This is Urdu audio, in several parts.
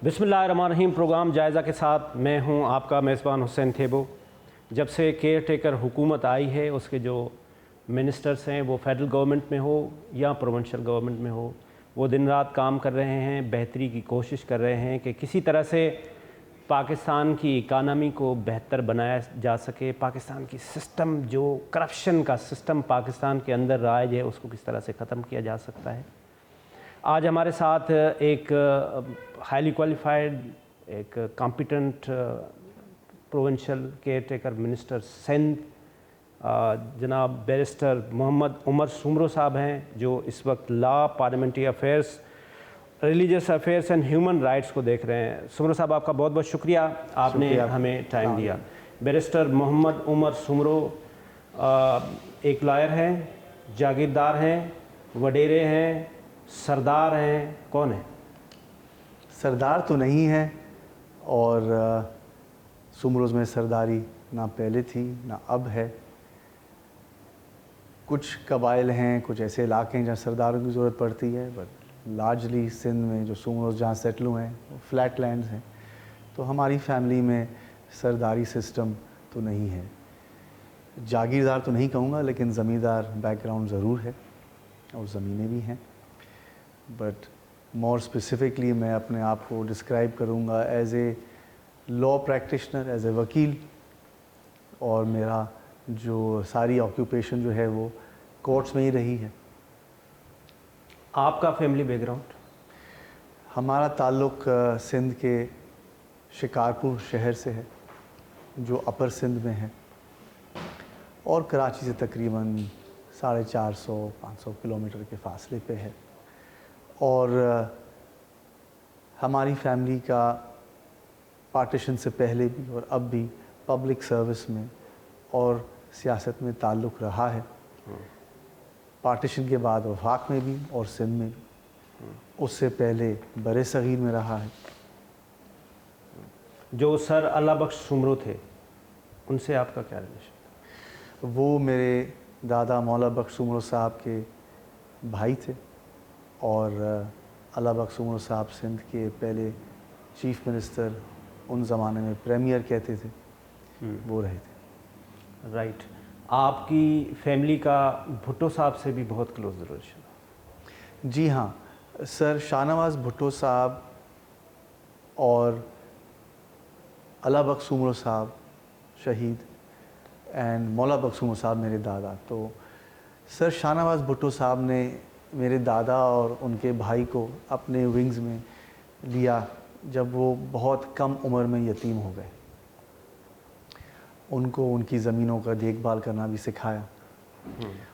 بسم اللہ الرحمن الرحیم پروگرام جائزہ کے ساتھ میں ہوں آپ کا میزبان حسین تھیبو۔ جب سے کیئر ٹیکر حکومت آئی ہے اس کے جو منسٹرز ہیں وہ فیڈرل گورنمنٹ میں ہو یا پروونشل گورنمنٹ میں ہو، وہ دن رات کام کر رہے ہیں، بہتری کی کوشش کر رہے ہیں کہ کسی طرح سے پاکستان کی اکانومی کو بہتر بنایا جا سکے، پاکستان کی سسٹم جو کرپشن کا سسٹم پاکستان کے اندر رائج ہے اس کو کس طرح سے ختم کیا جا سکتا ہے۔ آج ہمارے ساتھ ایک ہائیلی کوالیفائڈ، ایک competent provincial care taker minister Sindh جناب بیرسٹر محمد عمر سومرو صاحب ہیں، جو اس وقت law, parliamentary affairs, religious affairs and human rights کو دیکھ رہے ہیں۔ سومرو صاحب آپ کا بہت بہت شکریہ، آپ نے ہمیں ٹائم دیا۔ بیرسٹر محمد عمر سومرو ایک لائر ہیں، جاگیردار ہیں، وڈیرے ہیں، سردار ہیں، کون ہیں؟ سردار تو نہیں ہے، اور سومروز میں سرداری نہ پہلے تھی نہ اب ہے۔ کچھ قبائل ہیں، کچھ ایسے علاقے ہیں جہاں سرداروں کی ضرورت پڑتی ہے، بٹ لارجلی سندھ میں جو سومروز جہاں سیٹل ہوئے ہیں وہ فلیٹ لینڈز ہیں، تو ہماری فیملی میں سرداری سسٹم تو نہیں ہے۔ جاگیردار تو نہیں کہوں گا، لیکن زمیندار بیک گراؤنڈ ضرور ہے اور زمینیں بھی ہیں، بٹ مور اسپیسیفکلی میں اپنے آپ کو ڈسکرائب کروں گا as a law practitioner, as a وکیل، اور میرا جو ساری آکیوپیشن جو ہے وہ کورٹس میں ہی رہی ہے۔ آپ کا فیملی بیک گراؤنڈ؟ ہمارا تعلق سندھ کے شکارپور شہر سے ہے، جو اپر سندھ میں ہے، اور کراچی سے تقریباً 450-500 کلومیٹر کے فاصلے پہ ہے۔ اور ہماری فیملی کا پارٹیشن سے پہلے بھی اور اب بھی پبلک سروس میں اور سیاست میں تعلق رہا ہے، پارٹیشن کے بعد وفاق میں بھی اور سندھ میں بھی، اس سے پہلے برِ صغیر میں رہا ہے۔ جو سر اللہ بخش سومرو تھے ان سے آپ کا کیا ریلیشن؟ وہ میرے دادا مولا بخش سومرو صاحب کے بھائی تھے، اور اللہ بخش سومرو صاحب سندھ کے پہلے چیف منسٹر، ان زمانے میں پریمیئر کہتے تھے، وہ رہے تھے۔ رائٹ۔ آپ کی فیملی کا بھٹو صاحب سے بھی بہت کلوز ریلیشن ہے؟ جی ہاں، سر شاہ نواز بھٹو صاحب اور اللہ بخش سومرو صاحب شہید اینڈ مولا بخش سومرو صاحب میرے دادا، تو سر شاہ نواز بھٹو صاحب نے میرے دادا اور ان کے بھائی کو اپنے ونگز میں لیا جب وہ بہت کم عمر میں یتیم ہو گئے۔ ان کو ان کی زمینوں کا دیکھ بھال کرنا بھی سکھایا،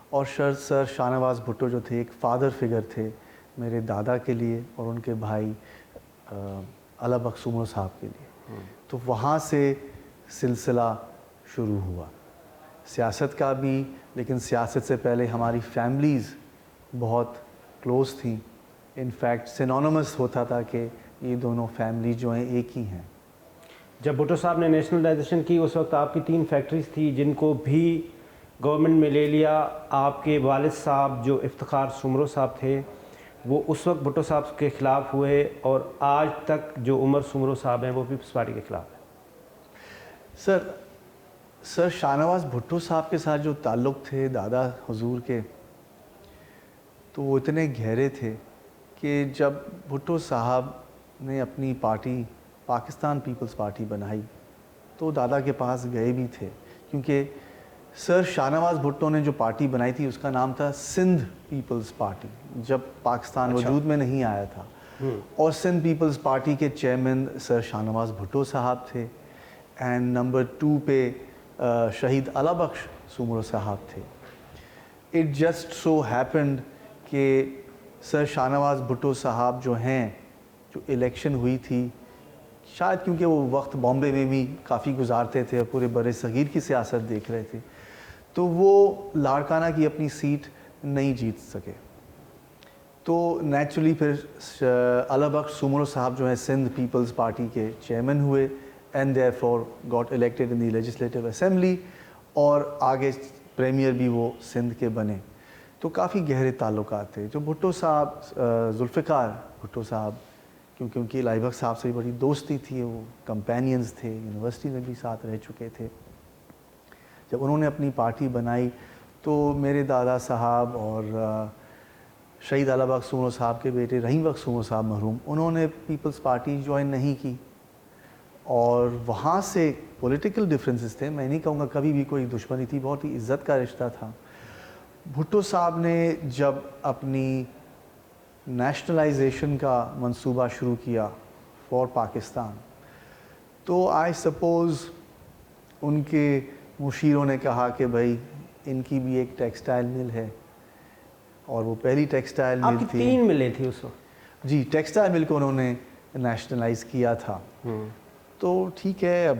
اور سر شاہ نواز بھٹو جو تھے ایک فادر فگر تھے میرے دادا کے لیے اور ان کے بھائی اللہ بخش سومرو صاحب کے لیے، تو وہاں سے سلسلہ شروع ہوا سیاست کا بھی، لیکن سیاست سے پہلے ہماری فیملیز بہت کلوز تھیں، انفیکٹ سینونیمس ہوتا تھا کہ یہ دونوں فیملی جو ہیں ایک ہی ہیں۔ جب بھٹو صاحب نے نیشنلائزیشن کی اس وقت آپ کی 3 فیکٹریز تھی جن کو بھی گورنمنٹ میں لے لیا۔ آپ کے والد صاحب جو افتخار سومرو صاحب تھے وہ اس وقت بھٹو صاحب کے خلاف ہوئے، اور آج تک جو عمر سومرو صاحب ہیں وہ پیپلز پارٹی کے خلاف ہیں۔ سر شاہ نواز بھٹو صاحب کے ساتھ جو تعلق تھے دادا حضور کے، تو وہ اتنے گہرے تھے کہ جب بھٹو صاحب نے اپنی پارٹی پاکستان پیپلز پارٹی بنائی تو دادا کے پاس گئے بھی تھے، کیونکہ سر شاہ نواز بھٹو نے جو پارٹی بنائی تھی اس کا نام تھا سندھ پیپلز پارٹی، جب پاکستان وجود میں نہیں آیا تھا، اور سندھ پیپلز پارٹی کے چیئرمین سر شاہ نواز بھٹو صاحب تھے، اینڈ نمبر 2 پہ شہید اللہ بخش سومرو صاحب تھے۔ اٹ جسٹ سو ہیپنڈ کہ سر شاہ نواز بھٹو صاحب جو ہیں، جو الیکشن ہوئی تھی، شاید کیونکہ وہ وقت بامبے میں بھی کافی گزارتے تھے اور پورے برِ صغیر کی سیاست دیکھ رہے تھے، تو وہ لاڑکانہ کی اپنی سیٹ نہیں جیت سکے، تو نیچرلی پھر اللہ بخش سومرو صاحب جو ہیں سندھ پیپلز پارٹی کے چیئرمین ہوئے، and therefore got elected in the legislative assembly, اور آگے پریمیئر بھی وہ سندھ کے بنے، تو کافی گہرے تعلقات تھے۔ جو بھٹو صاحب ذوالفقار بھٹو صاحب کیونکہ ان کی لائی بخش صاحب سے بڑی دوستی تھی, وہ کمپینینز تھے, یونیورسٹی میں بھی ساتھ رہ چکے تھے. جب انہوں نے اپنی پارٹی بنائی تو میرے دادا صاحب اور شہید اعلیٰ بخش سونو صاحب کے بیٹے رحیم بخش سونو صاحب مرحوم, انہوں نے پیپلز پارٹی جوائن نہیں کی, اور وہاں سے پولیٹیکل ڈفرینسز تھے, میں نہیں کہوں گا کبھی بھی کوئی دشمنی تھی, بہت ہی عزت کا رشتہ تھا. بھٹو صاحب نے جب اپنی نیشنلائزیشن کا منصوبہ شروع کیا فار پاکستان, تو آئی سپوز ان کے مشیروں نے کہا کہ بھائی ان کی بھی ایک ٹیکسٹائل مل ہے, اور وہ پہلی ٹیکسٹائل مل آپ کی تھی. 3 ملیں تھی اس وقت؟ جی, ٹیکسٹائل مل کو انہوں نے نیشنلائز کیا تھا. تو ٹھیک ہے, اب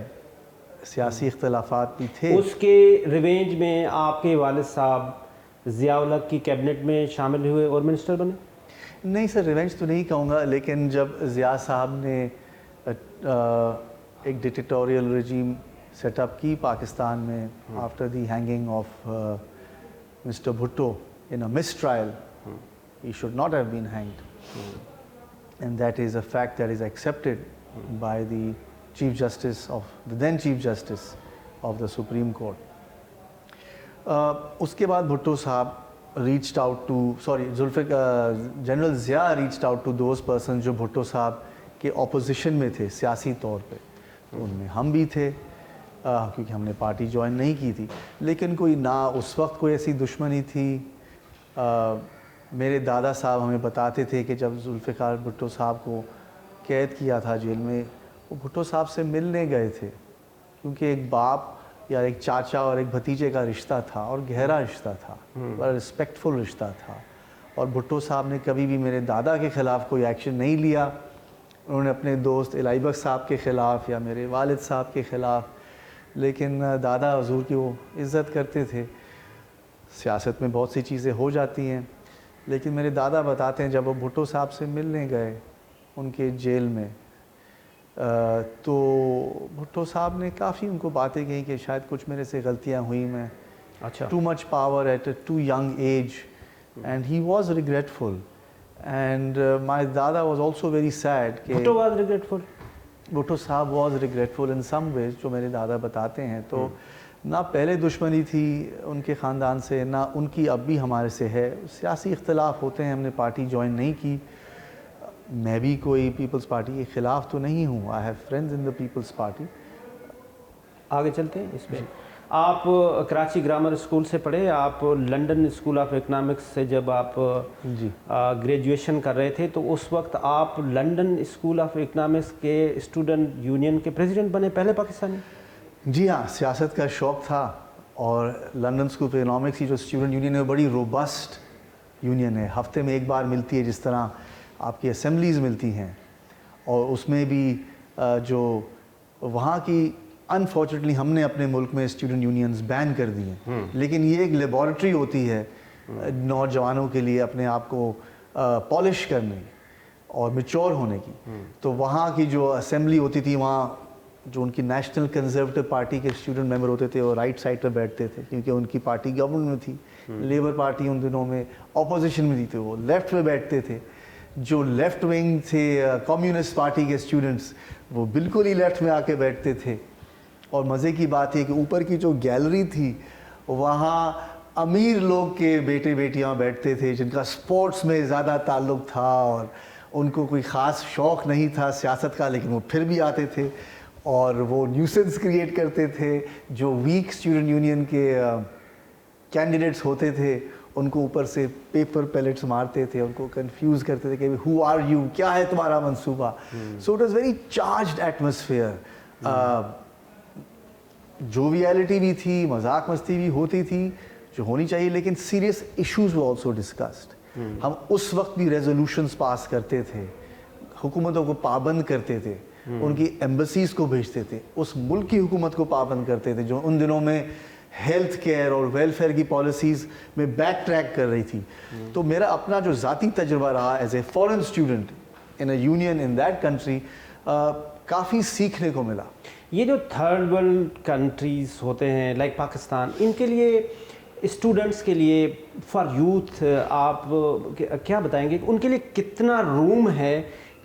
سیاسی اختلافات بھی تھے. اس کے ریونج میں آپ کے والد صاحب ضیاء الحق کی کیبنٹ میں شامل ہوئے اور منسٹر بنے؟ نہیں سر, ریونج تو نہیں کہوں گا, لیکن جب ضیاء صاحب نے ایک ڈکٹیٹوریل رجیم سیٹ اپ کی پاکستان میں after the hanging of mister Bhutto in a mistrial, he should not have been hanged, and that is a fact that is accepted by the chief justice of the then chief justice of the supreme court. اس کے بعد بھٹو صاحب reached out to, general Zia reached out to those persons جو بھٹو صاحب کے اپوزیشن میں تھے سیاسی طور پہ. تو ان میں ہم بھی تھے, کیونکہ ہم نے پارٹی جوائن نہیں کی تھی, لیکن کوئی نہ اس وقت کوئی ایسی دشمنی تھی. میرے دادا صاحب ہمیں بتاتے تھے کہ جب ذوالفقار بھٹو صاحب کو قید کیا تھا جیل میں, وہ بھٹو صاحب سے ملنے گئے تھے, کیونکہ ایک باپ یا ایک چاچا اور ایک بھتیجے کا رشتہ تھا, اور گہرا رشتہ تھا, بڑا رسپیکٹفل رشتہ تھا. اور بھٹو صاحب نے کبھی بھی میرے دادا کے خلاف کوئی ایکشن نہیں لیا. انہوں نے اپنے دوست الائی بخش صاحب کے خلاف یا میرے والد صاحب کے خلاف, لیکن دادا حضور کی وہ عزت کرتے تھے. سیاست میں بہت سی چیزیں ہو جاتی ہیں, لیکن میرے دادا بتاتے ہیں جب وہ بھٹو صاحب سے ملنے گئے ان کے جیل میں, تو بھٹو صاحب نے کافی ان کو باتیں کہیں کہ شاید کچھ میرے سے غلطیاں ہوئی, میں too much power at a too young age, and he was regretful, and my دادا واز آلسو ویری سیڈ کہ بھٹو واز ریگریٹفل. بھٹو صاحب واز ریگریٹفل ان سم ویز, جو میرے دادا بتاتے ہیں. تو نہ پہلے دشمنی تھی ان کے خاندان سے, نہ ان کی اب بھی ہمارے سے ہے. سیاسی اختلاف ہوتے ہیں, ہم نے پارٹی جوائن نہیں کی. میں بھی کوئی پیپلز پارٹی کے خلاف تو نہیں ہوں, I have friends in the Peoples Party. آگے چلتے ہیں اس میں. آپ کراچی گرامر اسکول سے پڑھے, آپ لنڈن اسکول آف اکنامکس سے جب آپ گریجویشن کر رہے تھے تو اس وقت آپ لنڈن اسکول آف اکنامکس کے اسٹوڈنٹ یونین کے پریزیڈنٹ بنے, پہلے پاکستانی؟ جی ہاں, سیاست کا شوق تھا, اور لنڈن اسکول آف اکنامکس کی جو اسٹوڈنٹ یونین ہے بڑی روبسٹ یونین ہے. ہفتے میں ایک بار ملتی ہے, جس طرح آپ کی اسمبلیز ملتی ہیں, اور اس میں بھی جو وہاں کی انفارچونیٹلی ہم نے اپنے ملک میں اسٹوڈنٹ یونینز بین کر دی ہیں, لیکن یہ ایک لیبارٹری ہوتی ہے نوجوانوں کے لیے اپنے آپ کو پالش کرنے اور میچور ہونے کی. تو وہاں کی جو اسمبلی ہوتی تھی, وہاں جو ان کی نیشنل کنزرویٹو پارٹی کے اسٹوڈنٹ ممبر ہوتے تھے وہ رائٹ سائڈ پہ بیٹھتے تھے, کیونکہ ان کی پارٹی گورنمنٹ میں تھی. لیبر پارٹی ان دنوں میں اپوزیشن میں تھی, تو وہ لیفٹ پہ بیٹھتے تھے. جو لیفٹ ونگ تھے کمیونسٹ پارٹی کے اسٹوڈنٹس, وہ بالکل ہی لیفٹ میں آ کے بیٹھتے تھے. اور مزے کی بات ہے کہ اوپر کی جو گیلری تھی وہاں امیر لوگ کے بیٹے بیٹیاں بیٹھتے تھے, جن کا سپورٹس میں زیادہ تعلق تھا, اور ان کو کوئی خاص شوق نہیں تھا سیاست کا, لیکن وہ پھر بھی آتے تھے اور وہ نیوسنس کریٹ کرتے تھے. جو ویک اسٹوڈنٹ یونین کے کینڈیڈیٹس ہوتے تھے ان کو اوپر سے پیپر پیلٹس مارتے تھے, ان کو کنفیوز کرتے تھے کہ ہو آر یو, کیا ہے تمہارا منصوبہ. So it was very charged atmosphere. Joviality بھی تھی, مذاق مستی بھی ہوتی تھی جو ہونی چاہیے, لیکن serious issues were also discussed. ہم اس وقت بھی ریزولوشنز پاس کرتے تھے, حکومتوں کو پابند کرتے تھے, ان کی ایمبیسیز کو بھیجتے تھے, اس ملک کی حکومت کو پابند کرتے تھے جو ان دنوں میں ہیلتھ کیئر اور ویلفیئر کی پالیسیز میں بیک ٹریک کر رہی تھی. تو میرا اپنا جو ذاتی تجربہ رہا as a foreign student in a union in that country, کافی سیکھنے کو ملا. یہ جو تھرڈ ورلڈ کنٹریز ہوتے ہیں لائک پاکستان, ان کے لیے اسٹوڈنٹس کے لیے فار یوتھ آپ کیا بتائیں گے کہ ان کے لیے کتنا روم ہے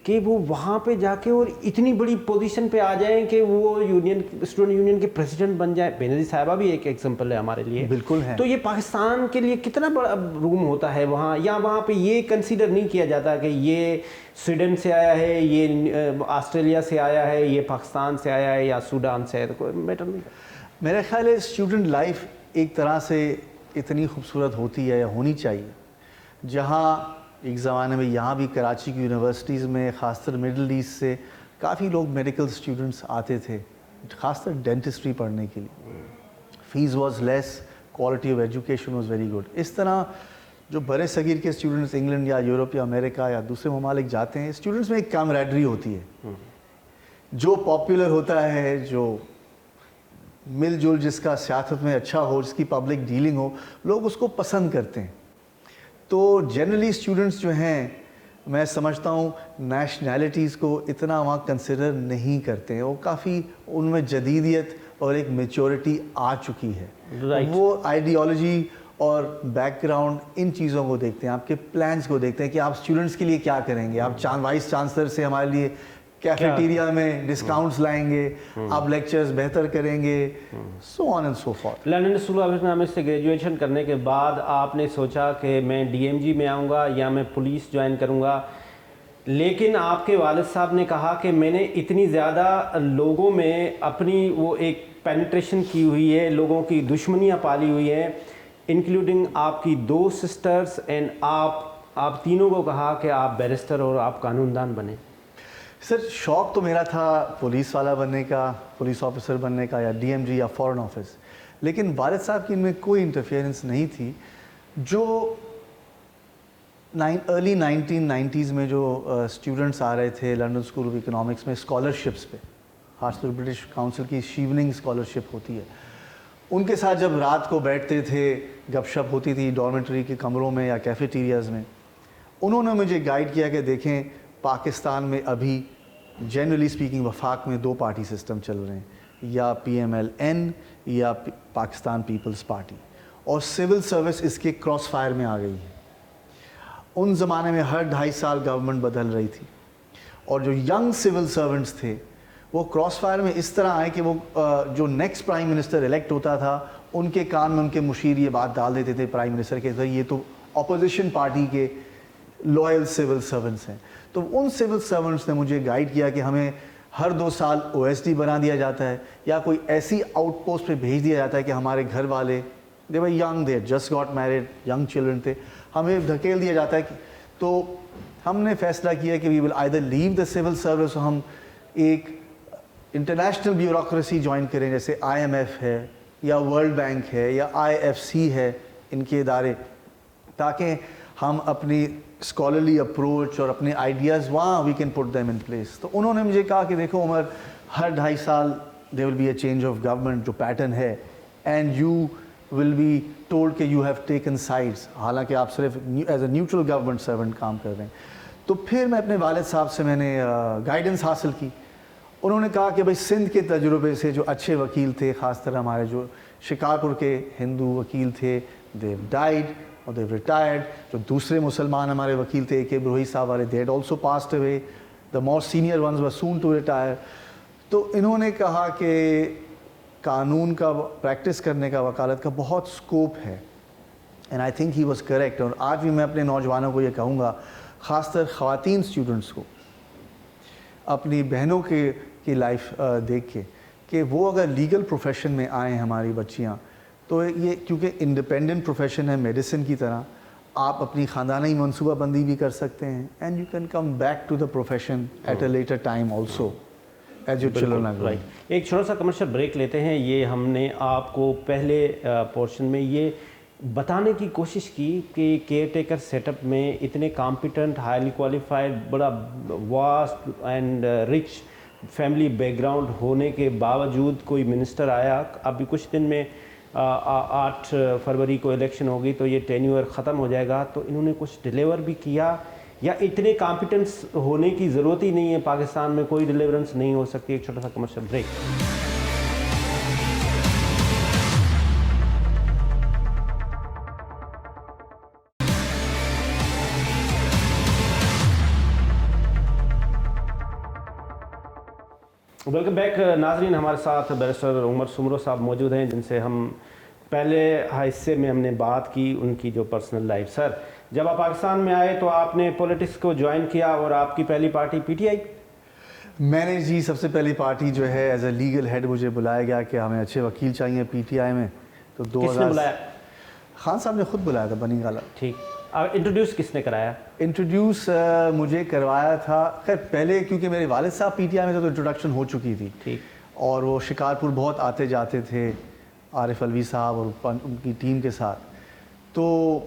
کہ وہ وہاں پہ جا کے اور اتنی بڑی پوزیشن پہ آ جائیں کہ وہ اسٹوڈنٹ یونین کے پریزیڈنٹ بن جائیں. بینظیر صاحبہ بھی ایک ایگزامپل ہے ہمارے لیے. بالکل ہے. تو یہ پاکستان کے لیے کتنا بڑا روم ہوتا ہے وہاں, یا وہاں پہ یہ کنسیڈر نہیں کیا جاتا کہ یہ سویڈن سے آیا ہے, یہ آسٹریلیا سے آیا ہے, یہ پاکستان سے آیا ہے یا سوڈان سے ہے, تو کوئی میٹر نہیں. میرا خیال ہے اسٹوڈنٹ لائف ایک طرح سے اتنی خوبصورت ہوتی ہے یا ہونی چاہیے, جہاں ایک زمانے میں یہاں بھی کراچی کی یونیورسٹیز میں خاص طر مڈل ایسٹ سے کافی لوگ میڈیکل اسٹوڈنٹس آتے تھے, خاص طر ڈینٹسٹری پڑھنے کے لیے. Fee was less, quality of education was very good. اس طرح جو برے صغیر کے اسٹوڈنٹس انگلینڈ یا یورپ یا امریکہ یا دوسرے ممالک جاتے ہیں, اسٹوڈنٹس میں ایک کامریڈری ہوتی ہے. جو پاپولر ہوتا ہے, جو مل جل جس کا سیاست میں اچھا ہو, جس کی پبلک ڈیلنگ ہو, لوگ اس کو پسند کرتے ہیں. تو جنرلی اسٹوڈنٹس جو ہیں, میں سمجھتا ہوں نیشنلٹیز کو اتنا وہاں کنسیڈر نہیں کرتے ہیں. وہ کافی ان میں جدیدیت اور ایک میچورٹی آ چکی ہے. وہ آئیڈیالوجی اور بیک گراؤنڈ ان چیزوں کو دیکھتے ہیں, آپ کے پلانس کو دیکھتے ہیں کہ آپ اسٹوڈنٹس کے لیے کیا کریں گے. آپ وائس چانسلر سے ہمارے لیے کیفیٹیریا میں ڈسکاؤنٹس لائیں گے, آپ لیکچرز بہتر کریں گے, so on and so forth. London School of Economics سے گریجویشن کرنے کے بعد آپ نے سوچا کہ میں ڈی ایم جی میں آؤں گا یا میں پولیس جوائن کروں گا, لیکن آپ کے والد صاحب نے کہا کہ میں نے اتنی زیادہ لوگوں میں اپنی وہ ایک پینیٹریشن کی ہوئی ہے, لوگوں کی دشمنیاں پالی ہوئی ہیں, انکلوڈنگ آپ کی 2 سسٹرز اینڈ آپ تینوں کو کہا کہ آپ بیرسٹر اور آپ قانون دان بنیں. سر شوق تو میرا تھا پولیس والا بننے کا, پولیس آفیسر بننے کا, یا ڈی ایم جی یا فارن آفس, لیکن والد صاحب کی ان میں کوئی انٹرفیئرنس نہیں تھی. جو ارلی 1990s میں جو اسٹوڈنٹس آ رہے تھے لنڈن اسکول آف اکنامکس میں اسکالرشپس پہ, خاص طور برٹش کاؤنسل کی شیوننگ اسکالرشپ ہوتی ہے, ان کے ساتھ جب رات کو بیٹھتے تھے, گپ شپ ہوتی تھی ڈارمیٹری کے کمروں میں یا کیفیٹیریاز میں, انہوں نے مجھے گائیڈ کیا کہ دیکھیں پاکستان میں ابھی جنرلی اسپیکنگ وفاق میں 2 پارٹی سسٹم چل رہے ہیں, یا پی ایم ایل این یا پاکستان پیپلز پارٹی, اور سول سروس اس کے کراس فائر میں آ گئی ہے. ان زمانے میں ہر 2.5 سال گورنمنٹ بدل رہی تھی, اور جو ینگ سول سرونٹس تھے وہ کراس فائر میں اس طرح آئے کہ وہ جو نیکسٹ پرائم منسٹر الیکٹ ہوتا تھا, ان کے کان میں ان کے مشیر یہ بات ڈال دیتے تھے پرائم منسٹر کے, یہ تو اپوزیشن پارٹی کے لوئل سول سرونٹس ہیں. تو ان سول سرونٹس نے مجھے گائیڈ کیا کہ ہمیں ہر 2 سال او ایس ڈی بنا دیا جاتا ہے, یا کوئی ایسی آؤٹ پوسٹ پہ بھیج دیا جاتا ہے کہ ہمارے گھر والے they were young, they just got married, young children تھے, ہمیں دھکیل دیا جاتا ہے. تو ہم نے فیصلہ کیا کہ وی ول آئیدر لیو دا سول سروس, ہم ایک انٹرنیشنل بیوروکریسی جوائن کریں, جیسے آئی ایم ایف ہے یا ورلڈ بینک ہے یا آئی ایف سی ہے, ان کے ادارے, تاکہ ہم اپنی اسکالرلی اپروچ اور اپنے آئیڈیاز وہاں we can put them in place. تو انہوں نے مجھے کہا کہ دیکھو عمر, ہر 2.5 سال there will be a change of government جو پیٹرن ہے, and you will be told کہ یو ہیو ٹیکن سائڈس, حالانکہ آپ صرف as a neutral government servant کام کر رہے ہیں. تو پھر میں اپنے والد صاحب سے میں نے گائیڈنس حاصل کی. انہوں نے کہا کہ بھائی سندھ کے تجربے سے جو اچھے وکیل تھے, خاص طرح ہمارے جو شکارپور کے ہندو وکیل تھے, دے ڈائیڈ اور دے ریٹائرڈ. جو دوسرے مسلمان ہمارے وکیل تھے, اے کے بروہی صاحب والے, they had also passed away, the more senior ones were soon to retire. تو انہوں نے کہا کہ قانون کا پریکٹس کرنے کا, وکالت کا بہت اسکوپ ہے, and I think he was correct. اور آج بھی میں اپنے نوجوانوں کو یہ کہوں گا, خاص طر خواتین اسٹوڈنٹس کو, اپنی بہنوں کی لائف دیکھ کے, کہ وہ اگر لیگل پروفیشن میں آئیں ہماری بچیاں, تو یہ کیونکہ انڈیپینڈنٹ پروفیشن ہے میڈیسن کی طرح, آپ اپنی خاندانی منصوبہ بندی بھی کر سکتے ہیں, and you can come back to the profession at a later time also as your children are growing. ایک چھوٹا سا کمرشل بریک لیتے ہیں. یہ ہم نے آپ کو پہلے پورشن میں یہ بتانے کی کوشش کی کہ کیئر ٹیکر سیٹ اپ میں اتنے کامپیٹنٹ, ہائیلی کوالیفائڈ, بڑا vast and rich family back ground ہونے کے باوجود کوئی منسٹر آیا. ابھی کچھ دن میں 8 فروری کو الیکشن ہوگی تو یہ ٹینیور ختم ہو جائے گا, تو انہوں نے کچھ ڈیلیور بھی کیا, یا اتنے کامپیٹنس ہونے کی ضرورت ہی نہیں ہے, پاکستان میں کوئی ڈیلیورنس نہیں ہو سکتی. ایک چھوٹا سا کمرشل بریک. ویلکم بیک ناظرین. ہمارے ساتھ بیرسٹر عمر سمرو صاحب موجود ہیں جن سے ہم پہلے حصے میں ہم نے بات کی ان کی جو پرسنل لائف. سر, جب آپ پاکستان میں آئے تو آپ نے پولیٹکس کو جوائن کیا اور آپ کی پہلی پارٹی پی ٹی آئی؟ میں نے جی سب سے پہلی پارٹی جو ہے ایز اے لیگل ہیڈ مجھے بلایا گیا کہ ہمیں اچھے وکیل چاہیے پی ٹی آئی میں. تو کس نے بلایا؟ خان صاحب نے خود بلایا تھا, بنی گالا. ٹھیک. انٹروڈیوس کس نے کرایا؟ انٹروڈیوس مجھے کروایا تھا, خیر پہلے کیونکہ میرے والد صاحب پی ٹی آئی میں تھے تو انٹروڈکشن ہو چکی تھی. ٹھیک. اور وہ شکارپور بہت آتے جاتے تھے عارف الوی صاحب اور ان کی ٹیم کے ساتھ. تو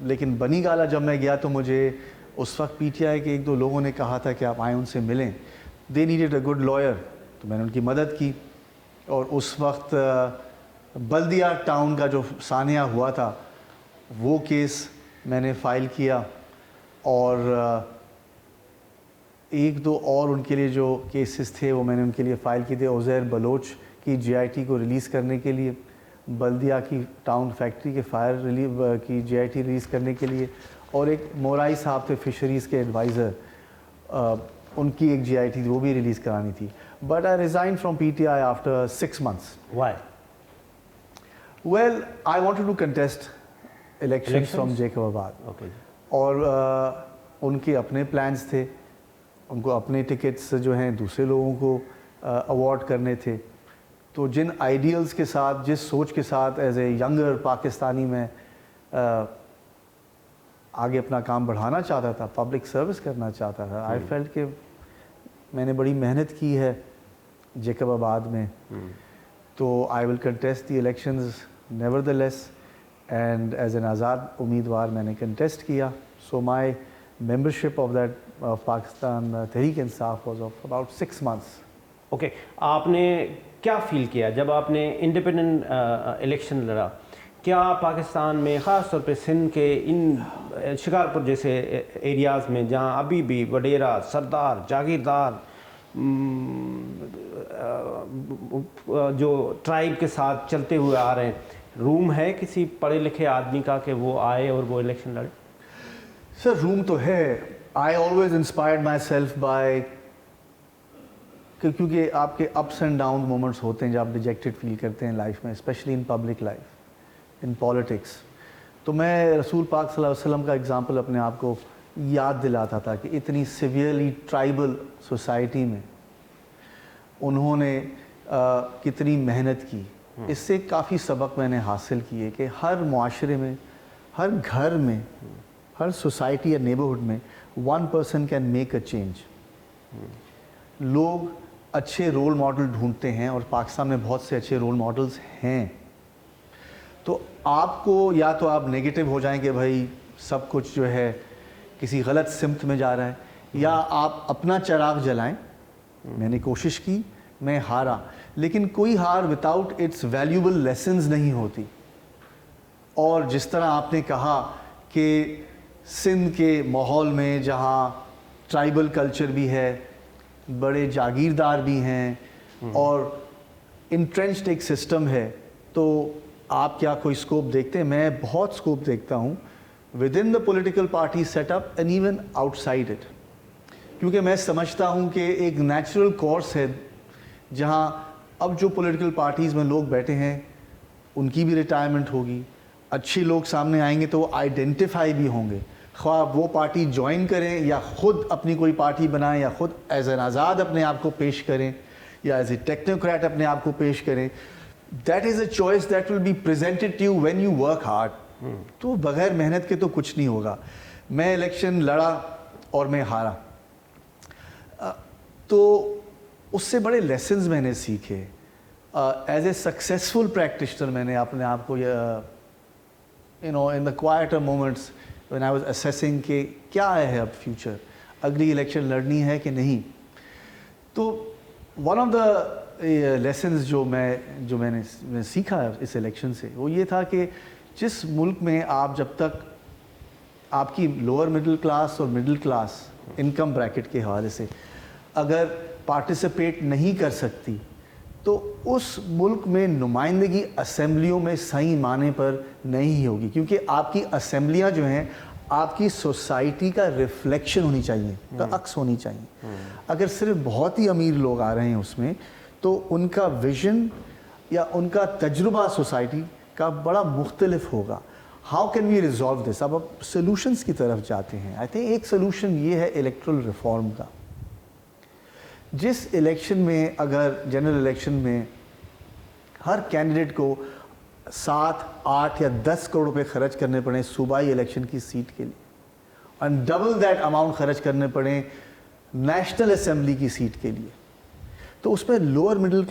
لیکن بنی گالا جب میں گیا تو مجھے اس وقت پی ٹی آئی کے ایک دو لوگوں نے کہا تھا کہ آپ آئیں ان سے ملیں. They needed a good lawyer, تو میں نے ان کی مدد کی. اور اس وقت بلدیہ ٹاؤن کا جو سانحہ ہوا تھا وہ کیس میں نے فائل کیا, اور ایک دو اور ان کے لیے جو کیسز تھے وہ میں نے ان کے لیے فائل کیے تھے. عزیر بلوچ کی جے آئی ٹی کو ریلیز کرنے کے لیے, بلدیہ کی ٹاؤن فیکٹری کے فائر کی جے آئی ٹی ریلیز کرنے کے لیے, اور ایک مورائی صاحب تھے فشریز کے ایڈوائزر, ان کی ایک جے آئی ٹی وہ بھی ریلیز کرانی تھی. But I resign from P T I after 6 months. Why? Well I wanted to contest election from Jacobabad. Okay. اور ان کے اپنے پلانس تھے, ان کو اپنے ٹکٹس جو ہیں دوسرے لوگوں کو اوارڈ کرنے تھے. تو جن آئیڈیلز کے ساتھ, جس سوچ کے ساتھ ایز اے ینگر پاکستانی میں آگے اپنا کام بڑھانا چاہتا تھا, پبلک سروس کرنا چاہتا تھا, آئی فیلٹ کہ میں نے بڑی محنت کی ہے جیکب آباد میں, تو I will contest the elections nevertheless. And as an آزاد امیدوار میں نے کنٹیسٹ کیا. So my membership of that Pakistan Tehreek Insaf was of about 6 months. Okay. آپ نے کیا فیل کیا جب آپ نے انڈیپینڈنٹ الیکشن لڑا؟ کیا پاکستان میں خاص طور پہ سندھ کے ان شکارپور جیسے ایریاز میں جہاں ابھی بھی وڈیرا, سردار, جاگیردار جو ٹرائب کے ساتھ چلتے ہوئے آ رہے ہیں, روم ہے کسی پڑھے لکھے آدمی کا کہ وہ آئے اور وہ الیکشن لڑے؟ سر روم تو ہے. I always inspired my self by, کیونکہ آپ کے اپس اینڈ ڈاؤن مومنٹس ہوتے ہیں جب آپ ڈیجیکٹڈ فیل کرتے ہیں لائف میں, especially in public life, in politics. تو میں رسول پاک صلی اللہ علیہ وسلم کا اگزامپل اپنے آپ کو یاد دلاتا تھا کہ اتنی سیویئرلی ٹرائبل سوسائٹی میں انہوں نے کتنی محنت کی. اس سے کافی سبق میں نے حاصل کیے کہ ہر معاشرے میں, ہر گھر میں, ہر سوسائٹی یا نیبرہڈ میں 1 person can make a change. لوگ اچھے رول ماڈل ڈھونڈتے ہیں اور پاکستان میں بہت سے اچھے رول ماڈلز ہیں. تو آپ کو یا تو آپ نگیٹو ہو جائیں کہ بھائی سب کچھ جو ہے کسی غلط سمت میں جا رہا ہے, یا آپ اپنا چراغ جلائیں. میں نے کوشش کی, میں ہارا, لیکن کوئی ہار وداؤٹ اٹس ویلیوبل لیسنز نہیں ہوتی. اور جس طرح آپ نے کہا کہ سندھ کے ماحول میں جہاں ٹرائبل کلچر بھی ہے, بڑے جاگیردار بھی ہیں, اور انٹرنچڈ ایک سسٹم ہے, تو آپ کیا کوئی اسکوپ دیکھتے ہیں؟ میں بہت اسکوپ دیکھتا ہوں with in the political party set up and even outside it. کیونکہ میں سمجھتا ہوں کہ ایک نیچرل کورس ہے جہاں اب جو پولیٹیکل پارٹیز میں لوگ بیٹھے ہیں ان کی بھی ریٹائرمنٹ ہوگی, اچھے لوگ سامنے آئیں گے تو وہ آئیڈینٹیفائی بھی ہوں گے, خواہ وہ پارٹی جوائن کریں یا خود اپنی کوئی پارٹی بنائیں یا خود ایز این آزاد اپنے آپ کو پیش کریں یا ایز اے ٹیکنوکریٹ اپنے آپ کو پیش کریں. That is a choice that will be presented to you when you work hard. تو بغیر محنت کے تو کچھ نہیں ہوگا. میں الیکشن لڑا اور میں ہارا, تو اس سے بڑے لیسنز میں نے سیکھے. ایز اے سکسیزفل پریکٹیشنر میں نے اپنے آپ کو ان دا کوائٹر moments when I was assessing کہ کیا ہے اب فیوچر, اگلی الیکشن لڑنی ہے کہ نہیں. تو ون آف دا لیسنز جو میں نے سیکھا اس الیکشن سے وہ یہ تھا کہ جس ملک میں آپ جب تک آپ کی لوور مڈل کلاس اور مڈل کلاس انکم بریکٹ کے حوالے سے اگر پارٹیسپیٹ نہیں کر سکتی تو اس ملک میں نمائندگی اسمبلیوں میں صحیح معنی پر نہیں ہوگی, کیونکہ آپ کی اسمبلیاں جو ہیں آپ کی سوسائٹی کا ریفلیکشن ہونی چاہیے, کا عکس ہونی چاہیے. اگر صرف بہت ہی امیر لوگ آ رہے ہیں اس میں تو ان کا ویژن یا ان کا تجربہ سوسائٹی کا بڑا مختلف ہوگا. How can we resolve this? اب سولوشنس کی طرف جاتے ہیں. آئی تھنک ایک سولوشن یہ ہے الیکٹرل ریفارم کا. جس الیکشن میں, اگر جنرل الیکشن میں ہر کینڈیڈیٹ کو 7, 8 یا 10 کروڑ روپے خرچ کرنے پڑیں صوبائی الیکشن کی سیٹ کے لیے, اور ڈبل دیٹ اماؤنٹ خرچ کرنے پڑیں نیشنل اسمبلی کی سیٹ کے لیے, تو اس میں لوور مڈل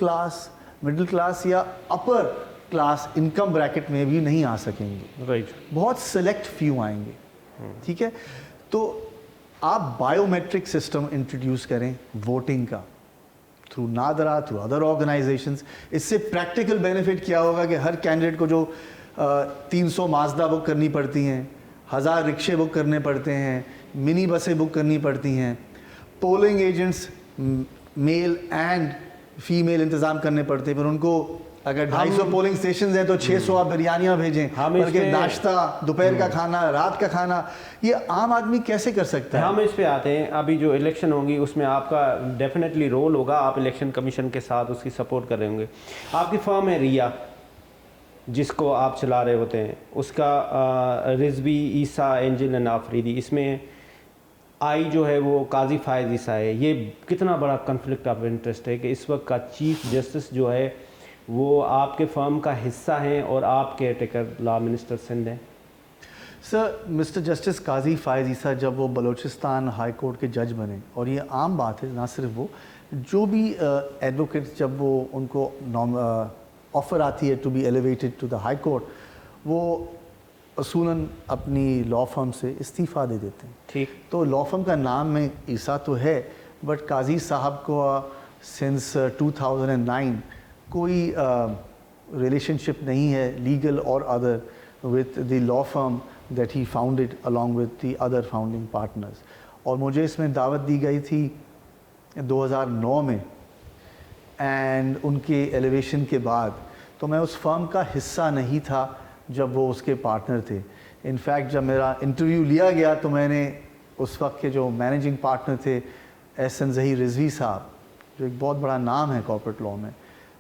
کلاس یا اپر کلاس انکم بریکٹ میں بھی نہیں آ سکیں گے. رائٹ. بہت سلیکٹ فیو آئیں گے. ٹھیک ہے, تو آپ بائیو میٹرک سسٹم انٹروڈیوس کریں ووٹنگ کا, through NADRA, through other organizations. اس سے پریکٹیکل بینیفٹ کیا ہوگا کہ ہر کینڈیڈیٹ کو جو 300 مازدا بک کرنی پڑتی ہیں, 1000 رکشے بک کرنے پڑتے ہیں, منی بسیں بک کرنی پڑتی ہیں, polling agents male and female انتظام کرنے پڑتے ہیں, پھر ان کو اگر 250 پولنگ اسٹیشنز ہیں تو 600 آپ بریانیاں بھیجیں, بلکہ ناشتہ, دوپہر کا کھانا, رات کا کھانا, یہ عام آدمی کیسے کر سکتا ہے؟ ہم اس پہ آتے ہیں. ابھی جو الیکشن ہوں گی اس میں آپ کا ڈیفینیٹلی رول ہوگا, آپ الیکشن کمیشن کے ساتھ اس کی سپورٹ کر رہے ہوں گے. آپ کی فرم ہے ریا جس کو آپ چلا رہے ہوتے ہیں, اس کا رضوی, عیسیٰ, اینجل اینڈ آفریدی, اس میں آئی جو ہے وہ قاضی فائز عیسیٰ ہے. یہ کتنا بڑا کنفلکٹ آف انٹرسٹ ہے کہ اس وقت کا چیف جسٹس جو ہے وہ آپ کے فرم کا حصہ ہیں اور آپ care taker law minister Sindh ہیں. سر, مسٹر جسٹس قاضی فائز عیسیٰ جب وہ بلوچستان ہائی کورٹ کے جج بنے, اور یہ عام بات ہے, نہ صرف وہ, جو بھی ایڈوکیٹ جب وہ ان کو آفر آتی ہے to be elevated to the high court, وہ اصولاً اپنی لا فرم سے استعفیٰ دے دیتے ہیں. ٹھیک. تو لا فرم کا نام میں عیسیٰ تو ہے, بٹ قاضی صاحب کو سنس 2009 کوئی ریلیشن شپ نہیں ہے لیگل اور other with the law firm that he founded along with the other founding partners. اور مجھے اس میں دعوت دی گئی تھی 2009 میں, اینڈ ان کے ایلیویشن کے بعد تو میں اس فرم کا حصہ نہیں تھا جب وہ اس کے پارٹنر تھے. انفیکٹ جب میرا انٹرویو لیا گیا تو میں نے اس وقت کے جو مینیجنگ پارٹنر تھے احسن ظہیر رضوی صاحب, جو ایک بہت بڑا نام ہے کارپوریٹ لاء میں,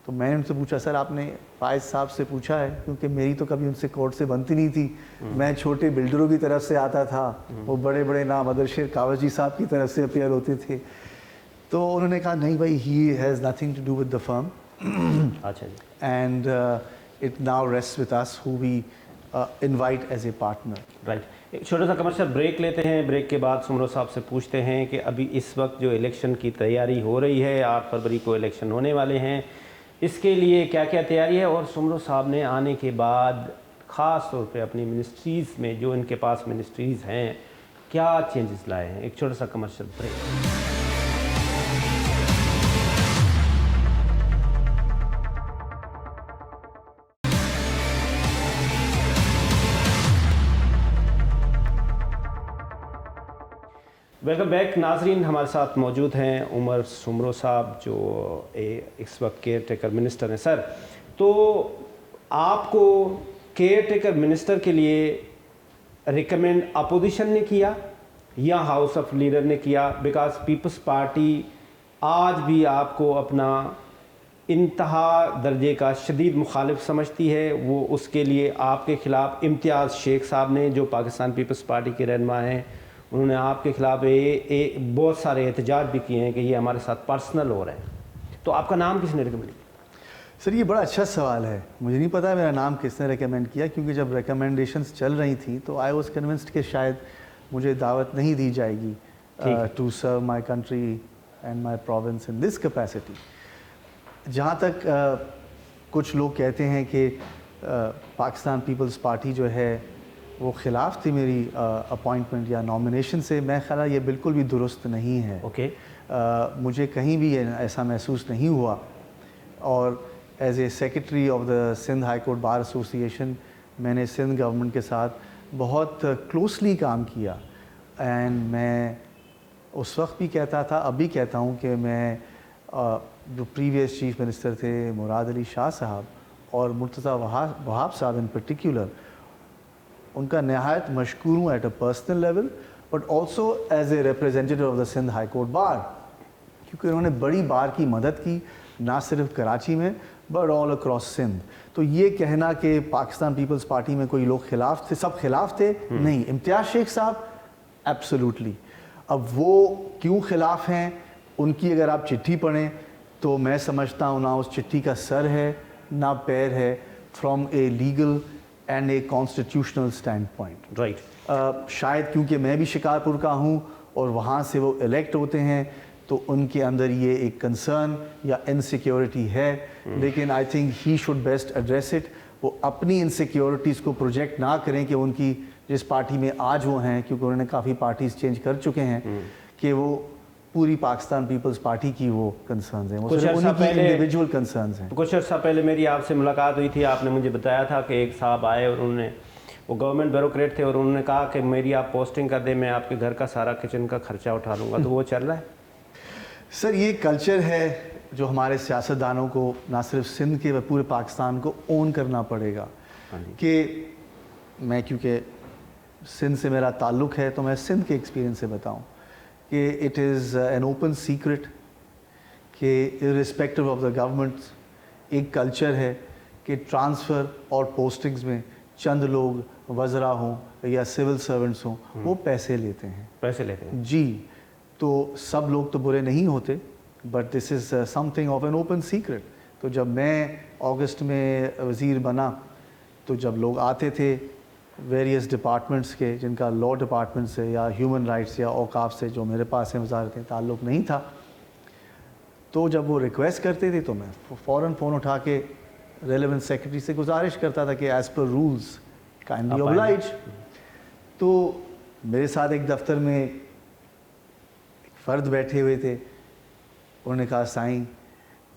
تو میں نے ان سے پوچھا, سر آپ نے فائز صاحب سے پوچھا ہے, کیونکہ میری تو کبھی ان سے کورٹ سے بنتی نہیں تھی, میں چھوٹے بلڈروں کی طرف سے آتا تھا, وہ بڑے بڑے نام ادرشیر کاوجی صاحب کی طرف سے اپیئر ہوتے تھے. تو انہوں نے کہا نہیں بھائی, he has nothing to do with the firm, اچھا جی, and it now rest with us who we invite as a partner. Right. ایک چھوٹا سا کمرشل بریک لیتے ہیں. بریک کے بعد سمرو صاحب سے پوچھتے ہیں کہ ابھی اس وقت جو الیکشن کی تیاری ہو رہی ہے, 8 فروری کو الیکشن ہونے والے ہیں, اس کے لیے کیا کیا تیاری ہے, اور سمرو صاحب نے آنے کے بعد خاص طور پہ اپنی منسٹریز میں جو ان کے پاس منسٹریز ہیں کیا چینجز لائے ہیں. ایک چھوٹا سا کمرشل بریک. ویلکم بیک ناظرین. ہمارے ساتھ موجود ہیں عمر سمرو صاحب جو اس وقت کیئر ٹیکر منسٹر ہیں. سر, تو آپ کو کیئر ٹیکر منسٹر کے لیے ریکمینڈ اپوزیشن نے کیا یا ہاؤس آف لیڈر نے کیا؟ بیکاز پیپلز پارٹی آج بھی آپ کو اپنا انتہا درجے کا شدید مخالف سمجھتی ہے. وہ اس کے لیے آپ کے خلاف امتیاز شیخ صاحب نے, جو پاکستان پیپلز پارٹی کے رہنما ہیں, انہوں نے آپ کے خلاف بہت سارے احتجاج بھی کیے ہیں کہ یہ ہمارے ساتھ پرسنل ہو رہا ہے. تو آپ کا نام کس نے ریکمینڈ کیا؟ سر یہ بڑا اچھا سوال ہے. مجھے نہیں پتا میرا نام کس نے ریکمینڈ کیا, کیونکہ جب ریکمینڈیشنز چل رہی تھیں تو آئی واز کنونسڈ کہ شاید مجھے دعوت نہیں دی جائے گی to serve my country and my province in this capacity. جہاں تک کچھ لوگ کہتے ہیں کہ پاکستان پیپلز پارٹی جو ہے وہ خلاف تھی میری اپوائنٹمنٹ یا نامینیشن سے, میں خیال یہ بالکل بھی درست نہیں ہے. اوکے. مجھے کہیں بھی ایسا محسوس نہیں ہوا, اور as a secretary of the Sindh high court bar association میں نے سندھ گورنمنٹ کے ساتھ بہت کلوزلی کام کیا. اینڈ میں اس وقت بھی کہتا تھا, اب بھی کہتا ہوں کہ میں جو پریویس چیف منسٹر تھے مراد علی شاہ صاحب اور مرتضیٰ وہاب صاحب ان پرٹیکولر, ان کا نہایت مشکور ہوں at a personal level but also as a representative of the Sindh high court bar, کیونکہ انہوں نے بڑی بار کی مدد کی نہ صرف کراچی میں بٹ آل اکراس سندھ. تو یہ کہنا کہ پاکستان پیپلز پارٹی میں کوئی لوگ خلاف تھے، سب خلاف تھے، نہیں. امتیاز شیخ صاحب ایبسولوٹلی. اب وہ کیوں خلاف ہیں، ان کی اگر آپ چٹھی پڑھیں تو میں سمجھتا ہوں نہ اس چٹھی کا سر ہے نہ پیر ہے from a legal and a constitutional stand point. Right. شاید کیونکہ میں بھی شکارپور کا ہوں اور وہاں سے وہ الیکٹ ہوتے ہیں تو ان کے اندر یہ ایک کنسرن یا انسیکیورٹی ہے، لیکن I think he should best address it. وہ اپنی انسیکیورٹیز کو پروجیکٹ نہ کریں کہ ان کی جس پارٹی میں آج وہ ہیں، کیونکہ انہوں نے کافی پارٹیز چینج کر چکے ہیں، کہ وہ پوری پاکستان پیپلز پارٹی کی وہ کنسرنز ہیں، وہ صرف ان کی انڈیویجول کنسرنز ہیں. کچھ عرصہ پہلے میری آپ سے ملاقات ہوئی تھی، آپ نے مجھے بتایا تھا کہ ایک صاحب آئے اور انہوں نے، وہ گورنمنٹ بیوروکریٹ تھے، اور انہوں نے کہا کہ میری آپ پوسٹنگ کر دیں، میں آپ کے گھر کا سارا کچن کا خرچہ اٹھا لوں گا. تو وہ چل رہا ہے؟ سر یہ کلچر ہے جو ہمارے سیاستدانوں کو نہ صرف سندھ کے پورے پاکستان کو اون کرنا پڑے گا. کہ میں کیونکہ سندھ سے میرا تعلق ہے تو میں سندھ کے ایکسپیرینس سے بتاؤں کہ it is an open secret کہ ارسپیکٹو آف دا گورنمنٹس ایک کلچر ہے کہ ٹرانسفر اور پوسٹنگز میں چند لوگ وزراء ہوں یا سول سرونٹس ہوں وہ پیسے لیتے ہیں. جی تو سب لوگ تو برے نہیں ہوتے but this is some thing of an open secret. تو جب میں اگست میں وزیر بنا تو جب لوگ آتے تھے ویریس ڈپارٹمنٹس کے جن کا لا ڈپارٹمنٹ سے یا ہیومن رائٹس یا اوقاف سے جو میرے پاس ہیں وزارتیں تعلق نہیں تھا، تو جب وہ ریکویسٹ کرتے تھے تو میں فوراً فون اٹھا کے ریلیونٹ سیکرٹری سے گزارش کرتا تھا کہ as per rules kindly oblige. تو میرے ساتھ ایک دفتر میں فرد بیٹھے ہوئے تھے، انہوں نے کہا سائیں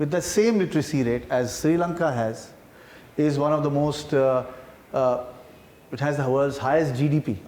with the same literacy rate as Sri Lanka has, is one of the most it has the world's highest GDP,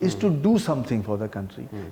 is to do something for the country.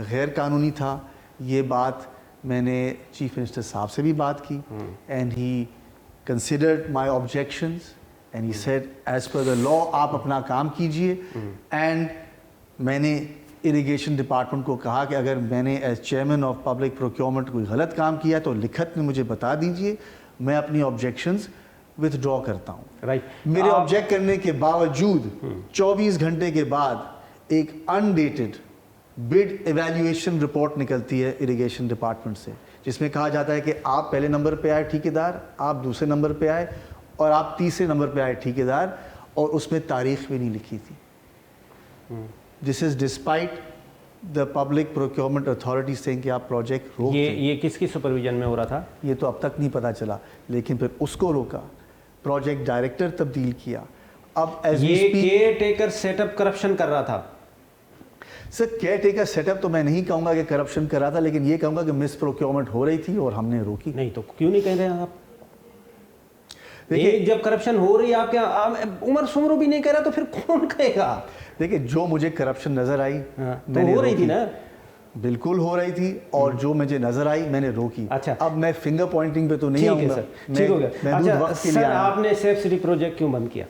غیر قانونی تھا. یہ بات میں نے چیف منسٹر صاحب سے بھی بات کی, and he considered my objections and he said as per the law آپ اپنا کام کیجئے. اینڈ میں نے اریگیشن ڈپارٹمنٹ کو کہا کہ اگر میں نے as chairman of public procurement کوئی غلط کام کیا تو لکھت میں مجھے بتا دیجئے, میں اپنی آبجیکشنز ود ڈرا کرتا ہوں. میرے آبجیکٹ کرنے کے باوجود 24 گھنٹے کے بعد ایک انڈیٹڈ بڈ ایویلیویشن رپورٹ نکلتی ہے اریگیشن ڈپارٹمنٹ سے, جس میں کہا جاتا ہے کہ آپ پہلے نمبر پہ آئے ٹھیکیدار, آپ دوسرے نمبر پہ آئے اور آپ تیسرے نمبر پہ آئے ٹھیکیدار, اور اس میں تاریخ بھی نہیں لکھی تھی. This is despite the public procurement authority saying کہ آپ پروجیکٹ روک. یہ کس کی سپرویژن میں ہو رہا تھا؟ یہ تو اب تک نہیں پتہ چلا, لیکن پھر اس کو روکا, پروجیکٹ ڈائریکٹر تبدیل کیا. اب ایز یہ caretaker set up corruption کر رہا تھا. Sir caretaker set up تو میں نہیں کہوں گا کہ کرپشن کر رہا تھا, لیکن یہ کہوں گا کہ مس پروکیورمنٹ ہو رہی تھی اور ہم نے روکی. نہیں تو کیوں نہیں کہہ رہے ہیں آپ؟ دیکھیے جب کرپشن ہو رہی ہے, آپ کیا عمر سمرو بھی نہیں کہہ رہا تو پھر کون کہے گا؟ دیکھیں جو مجھے کرپشن نظر آئی تو ہو رہی تھی نا, بالکل ہو رہی تھی, اور جو مجھے نظر آئی میں نے روکی. اچھا اب میں فنگر پوائنٹنگ پہ تو نہیں آؤں گا. ٹھیک ہو گیا. اچھا سر آپ نے سیف سٹی پروجیکٹ کیوں بند کیا؟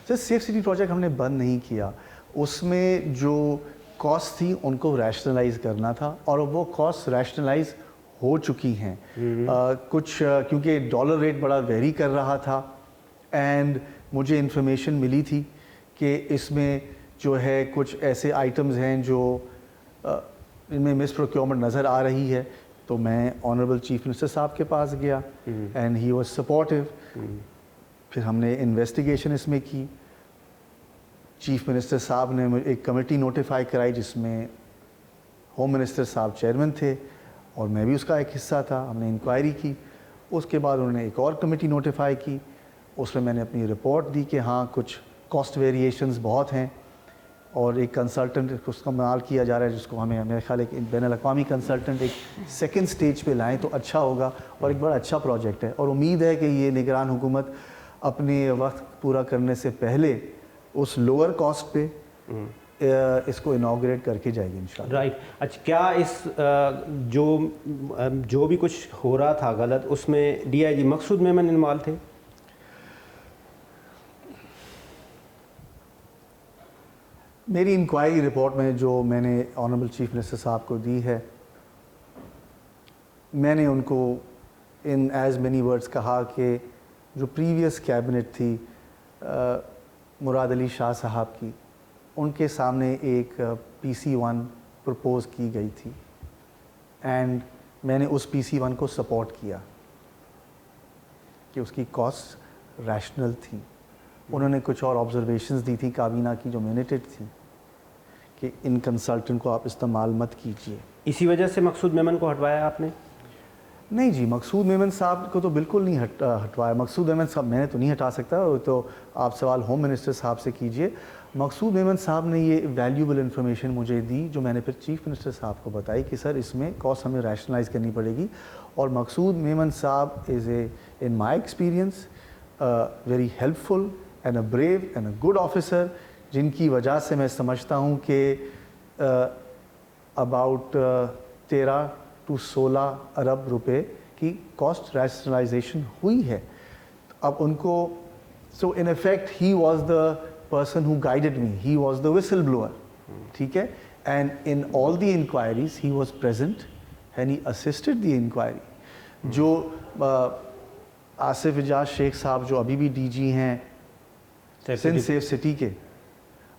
سر سیف سٹی پروجیکٹ ہم نے بند نہیں کیا, اس میں جو کاسٹ تھی ان کو ریشنلائز کرنا تھا, اور وہ کاسٹ ریشنلائز ہو چکی ہیں. کچھ کیونکہ ڈالر ریٹ بڑا ویری کر رہا تھا, اینڈ مجھے انفارمیشن ملی تھی کہ اس میں جو ہے کچھ ایسے آئٹمز ہیں جو ان میں مس پروکیورمنٹ نظر آ رہی ہے. تو میں آنریبل چیف منسٹر صاحب کے پاس گیا, اینڈ ہی واز سپورٹیو. پھر ہم نے انویسٹیگیشن اس میں کی. چیف منسٹر صاحب نے ایک کمیٹی نوٹیفائی کرائی جس میں ہوم منسٹر صاحب چیئرمین تھے اور میں بھی اس کا ایک حصہ تھا. ہم نے انکوائری کی. اس کے بعد انہوں نے ایک اور کمیٹی نوٹیفائی کی, اس میں نے اپنی رپورٹ دی کہ ہاں کچھ کاسٹ ویریشنز بہت ہیں, اور ایک کنسلٹنٹ اس کا استعمال کیا جا رہا ہے, جس کو ہمیں میرے خیال ایک بین الاقوامی کنسلٹنٹ ایک سیکنڈ سٹیج پہ لائیں تو اچھا ہوگا, اور ایک بڑا اچھا پروجیکٹ ہے. اور امید ہے کہ یہ نگران حکومت اپنے وقت پورا کرنے سے پہلے اس لوور کاسٹ پہ اس کو انوگریٹ کر کے جائے گی انشاءاللہ. رائٹ. اچھا کیا اس جو بھی کچھ ہو رہا تھا غلط, اس میں D I G Maqsood Memon involved تھے؟ میری انکوائری رپورٹ میں جو میں نے آنریبل چیف منسٹر صاحب کو دی ہے, میں نے ان کو ان ایز مینی ورڈز کہا کہ جو پریویس کیبنٹ تھی مراد علی شاہ صاحب کی, ان کے سامنے ایک PC-1 پرپوز کی گئی تھی, اینڈ میں نے اس PC-1 کو سپورٹ کیا کہ اس کی کاسٹ ریشنل تھی. انہوں نے کچھ اور آبزرویشنز دی تھی کابینہ کی جو منیٹڈ تھی کہ ان کنسلٹنٹ کو آپ استعمال مت کیجیے. اسی وجہ سے مقصود میمن کو ہٹوایا آپ نے؟ نہیں جی, مقصود میمن صاحب کو تو بالکل نہیں ہٹوایا. مقصود میمن صاحب میں نے تو نہیں ہٹا سکتا, تو آپ سوال ہوم منسٹر صاحب سے کیجئے. مقصود میمن صاحب نے یہ ویلیوبل انفارمیشن مجھے دی جو میں نے پھر چیف منسٹر صاحب کو بتائی کہ سر اس میں کاسٹ ہمیں ریشنلائز کرنی پڑے گی. اور مقصود میمن صاحب is a in my experience very helpful and a brave and a good officer, جن کی وجہ سے میں سمجھتا ہوں کہ اباؤٹ 13 to 16 ارب روپے کی کاسٹ ریشنلائزیشن ہوئی ہے. اب ان کو so in effect he was the person who guided me, he was the whistle blower, ٹھیک ہے. And in all the inquiries he was present and he assisted the inquiry. جو آصف اعجاز شیخ صاحب جو ابھی بھی ڈی جی ہیں سندھ سیف سٹی کے,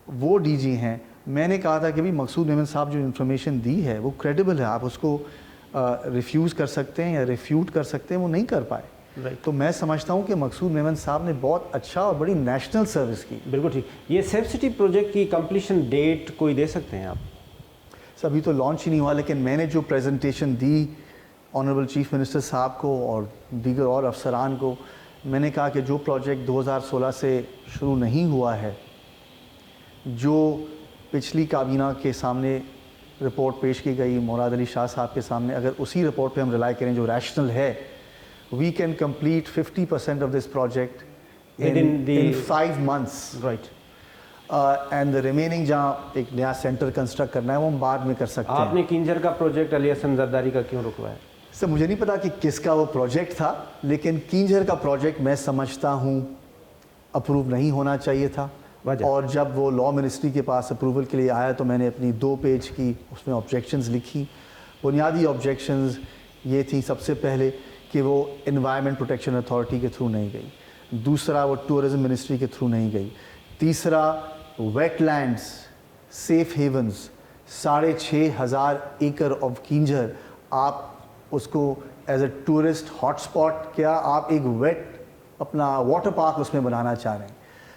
وہ ڈی جی ہیں, میں نے کہا تھا کہ بھی مقصود میمن صاحب جو انفارمیشن دی ہے وہ کریڈیبل ہے, آپ اس کو ریفیوز کر سکتے ہیں یا ریفیوٹ کر سکتے ہیں, وہ نہیں کر پائے. تو میں سمجھتا ہوں کہ مقصود میمن صاحب نے بہت اچھا اور بڑی نیشنل سروس کی. بالکل ٹھیک. یہ سیف سٹی پروجیکٹ کی کمپلیشن ڈیٹ کوئی دے سکتے ہیں آپ؟ سر ابھی تو لانچ ہی نہیں ہوا, لیکن میں نے جو پریزنٹیشن دی آنریبل چیف منسٹر صاحب کو اور دیگر اور افسران کو, میں نے کہا کہ جو پروجیکٹ 2016 سے شروع نہیں ہوا ہے, جو پچھلی کابینہ کے سامنے رپورٹ پیش کی گئی مراد علی شاہ صاحب کے سامنے, اگر اسی رپورٹ پہ ہم ریلائی کریں جو ریشنل ہے, we can complete 50% of this project in 5 months. Right. And the remaining جہاں ایک نیا سینٹر کنسٹرکٹ کرنا ہے وہ ہم بعد میں کر سکتے ہیں. آپ نے کینجھر کا پروجیکٹ علی حسن زرداری کا کیوں رکوایا؟ سر مجھے نہیں پتا کہ کس کا وہ پروجیکٹ تھا، لیکن کینجھر کا پروجیکٹ میں سمجھتا ہوں اپروو نہیں ہونا چاہیے تھا. اور جب وہ لا منسٹری کے پاس اپروول کے لیے آیا تو میں نے اپنی 2 پیج کی اس میں آبجیکشنز لکھی. بنیادی آبجیکشنز یہ تھیں سب سے پہلے کہ وہ انوائرمنٹ پروٹیکشن اتھارٹی کے تھرو نہیں گئی، دوسرا وہ ٹورزم منسٹری کے تھرو نہیں گئی، تیسرا ویٹ لینڈز سیف ہیونز 6,500 ایکڑ آف کینجھر آپ اس کو as a tourist hot spot کیا آپ ایک ویٹ اپنا واٹر پارک اس میں بنانا چاہ رہے ہیں.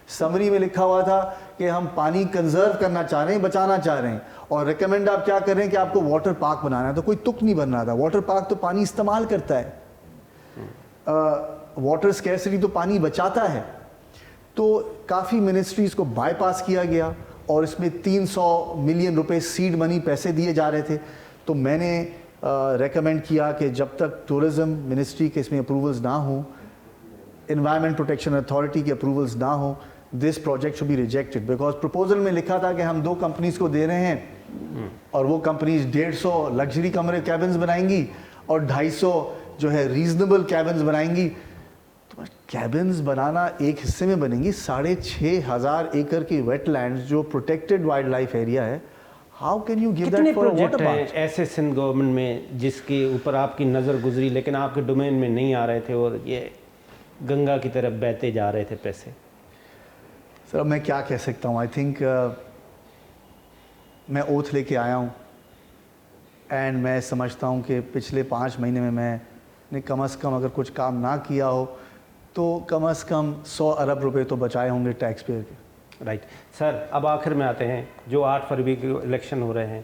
سمری میں لکھا ہوا تھا کہ ہم پانی کنزرو کرنا چاہ رہے ہیں، بچانا چاہ رہے ہیں، اور ریکمینڈ آپ کیا کر رہے ہیں کہ آپ کو واٹر پارک بنانا ہے. تو کوئی تک نہیں بن رہا تھا. واٹر پارک تو پانی استعمال کرتا ہے، واٹر اسکیرسٹی تو پانی بچاتا ہے. تو کافی منسٹریز کو بائی پاس کیا گیا اور اس میں 300 ملین روپے سیڈ منی پیسے دیے جا رہے تھے. تو میں نے ریکمینڈ کیا کہ جب تک ٹورزم منسٹری کے اس میں اپروولز نہ ہوں، انوائرمنٹ پروٹیکشن اتھارٹی کے اپروولز نہ ہوں، this project should be rejected. Because proposal میں لکھا تھا کہ ہم 2 کمپنیز کو دے رہے ہیں اور وہ کمپنیز 150 لگژری کمرے کیبنز بنائیں گی اور 250 جو ہے ریزنیبل کیبنز بنائیں گی. تو کیبنز بنانا ایک حصے میں بنیں گی، 6,500 ایکڑ کی ویٹ لینڈز جو پروٹیکٹڈ وائلڈ لائف ایریا ہے. How can you give that for a water park? ایسے سندھ گورنمنٹ میں جس کے اوپر آپ کی نظر گزری لیکن آپ کے ڈومین میں نہیں آ رہے تھے اور یہ گنگا کی طرف بہتے جا رہے تھے پیسے؟ سر اب میں کیا کہہ سکتا ہوں. آئی تھنک میں اوتھ لے کے آیا ہوں اینڈ میں سمجھتا ہوں کہ پچھلے 5 مہینے میں نے کم از کم اگر کچھ کام نہ کیا ہو تو کم از کم 100 ارب روپے تو بچائے ہوں گے ٹیکس پیئر کے. رائٹ سر، اب آخر میں آتے ہیں. جو 8 فروری کے الیکشن ہو رہے ہیں،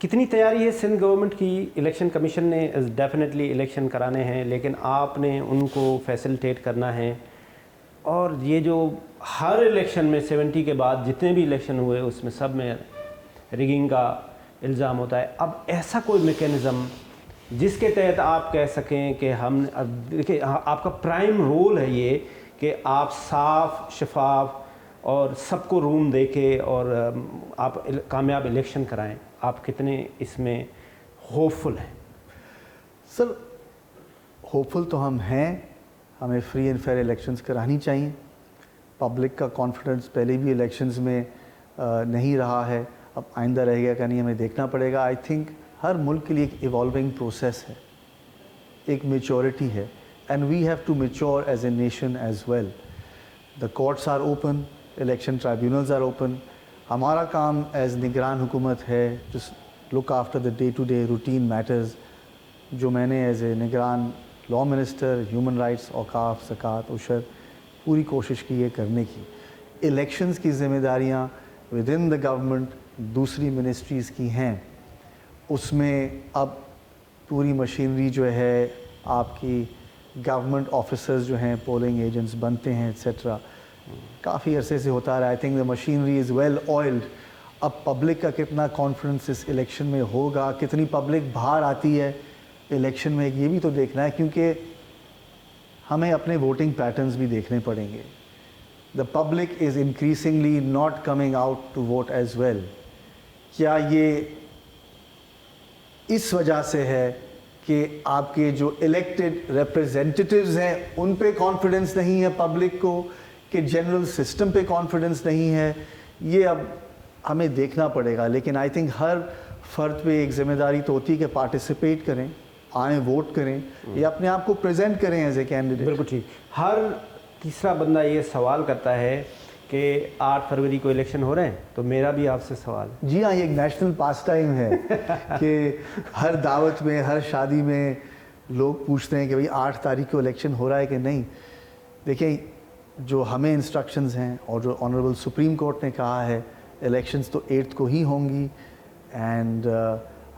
کتنی تیاری ہے سندھ گورنمنٹ کی؟ الیکشن کمیشن نے ڈیفینیٹلی الیکشن کرانے ہیں لیکن آپ نے ان کو فیسلٹیٹ کرنا ہے. اور یہ جو ہر الیکشن میں 70 کے بعد جتنے بھی الیکشن ہوئے اس میں سب میں ریگنگ کا الزام ہوتا ہے. اب ایسا کوئی میکینزم جس کے تحت آپ کہہ سکیں کہ ہم دیکھیں آپ کا پرائم رول ہے یہ کہ آپ صاف شفاف اور سب کو روم دے کے اور آپ کامیاب الیکشن کرائیں. آپ کتنے اس میں ہوپ فل ہیں؟ سر ہوپ فل تو ہم ہیں. ہمیں فری اینڈ فیئر الیکشنز کرانی چاہیے. پبلک کا کانفیڈنس پہلے بھی الیکشنز میں نہیں رہا ہے، اب آئندہ رہے گا کہ نہیں ہمیں دیکھنا پڑے گا. آئی تھنک ہر ملک کے لیے ایک ایوالونگ پروسیس ہے، ایک میچورٹی ہے، and we have to mature as a nation as well. The courts are open, election tribunals are open. ہمارا کام ایز نگران حکومت ہے just look after the day to day routine matters, جو میں نے ایز اے نگران لا منسٹر، ہیومن رائٹس، اوقاف، زکوٰۃ، عشر پوری کوشش کی ہے کرنے کی. الیکشنز کی ذمہ داریاں ود ان دا گورنمنٹ دوسری منسٹریز کی ہیں. اس میں اب پوری مشینری جو ہے آپ کی گورنمنٹ آفیسرز جو ہیں پولنگ ایجنٹس بنتے ہیں ایٹسیٹرا، کافی عرصے سے ہوتا رہا. I think the machinery is well oiled. اب پبلک کا کتنا کانفیڈنس اس الیکشن میں ہوگا، کتنی پبلک باہر آتی ہے الیکشن میں، یہ بھی تو دیکھنا ہے کیونکہ ہمیں اپنے ووٹنگ پیٹرنز بھی دیکھنے پڑیں گے. The public is increasingly not coming out to vote as well. کیا یہ اس وجہ سے ہے کہ آپ کے جو الیکٹڈ ریپرزینٹیٹیوز ہیں ان پہ کانفیڈنس نہیں ہے پبلک کو، کہ جنرل سسٹم پہ کانفیڈنس نہیں ہے؟ یہ اب ہمیں دیکھنا پڑے گا. لیکن آئی تھنک ہر فرد پہ ایک ذمہ داری تو ہوتی ہے کہ پارٹیسپیٹ کریں، آئیں ووٹ کریں یا اپنے آپ کو پریزنٹ کریں ایز اے کینڈیڈیٹ. بالکل ٹھیک. ہر تیسرا بندہ یہ سوال کرتا ہے کہ 8 فروری کو الیکشن ہو رہے ہیں، تو میرا بھی آپ سے سوال ہے. جی ہاں، یہ ایک نیشنل پاس ٹائم ہے کہ ہر دعوت میں، ہر شادی میں لوگ پوچھتے ہیں کہ بھئی 8 تاریخ کو الیکشن ہو رہا ہے کہ نہیں. دیکھیں جو ہمیں انسٹرکشنز ہیں اور جو آنریبل سپریم کورٹ نے کہا ہے الیکشنز تو 8 کو ہی ہوں گی. اینڈ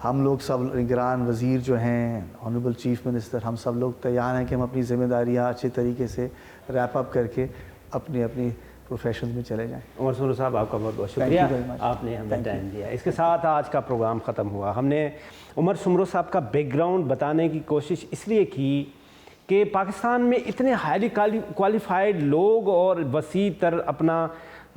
ہم لوگ سب نگران وزیر جو ہیں، آنریبل چیف منسٹر، ہم سب لوگ تیار ہیں کہ ہم اپنی ذمہ داریاں اچھے طریقے سے ریپ اپ کر کے اپنی پروفیشنز میں چلے جائیں. عمر سمرو صاحب آپ کا بہت بہت شکریہ، آپ نے ہمیں ٹائم دیا. اس کے ساتھ آج کا پروگرام ختم ہوا. ہم نے عمر سمرو صاحب کا بیک گراؤنڈ بتانے کی کوشش اس لیے کی کہ پاکستان میں اتنے ہائیلی کوالیفائڈ لوگ اور وسیع تر اپنا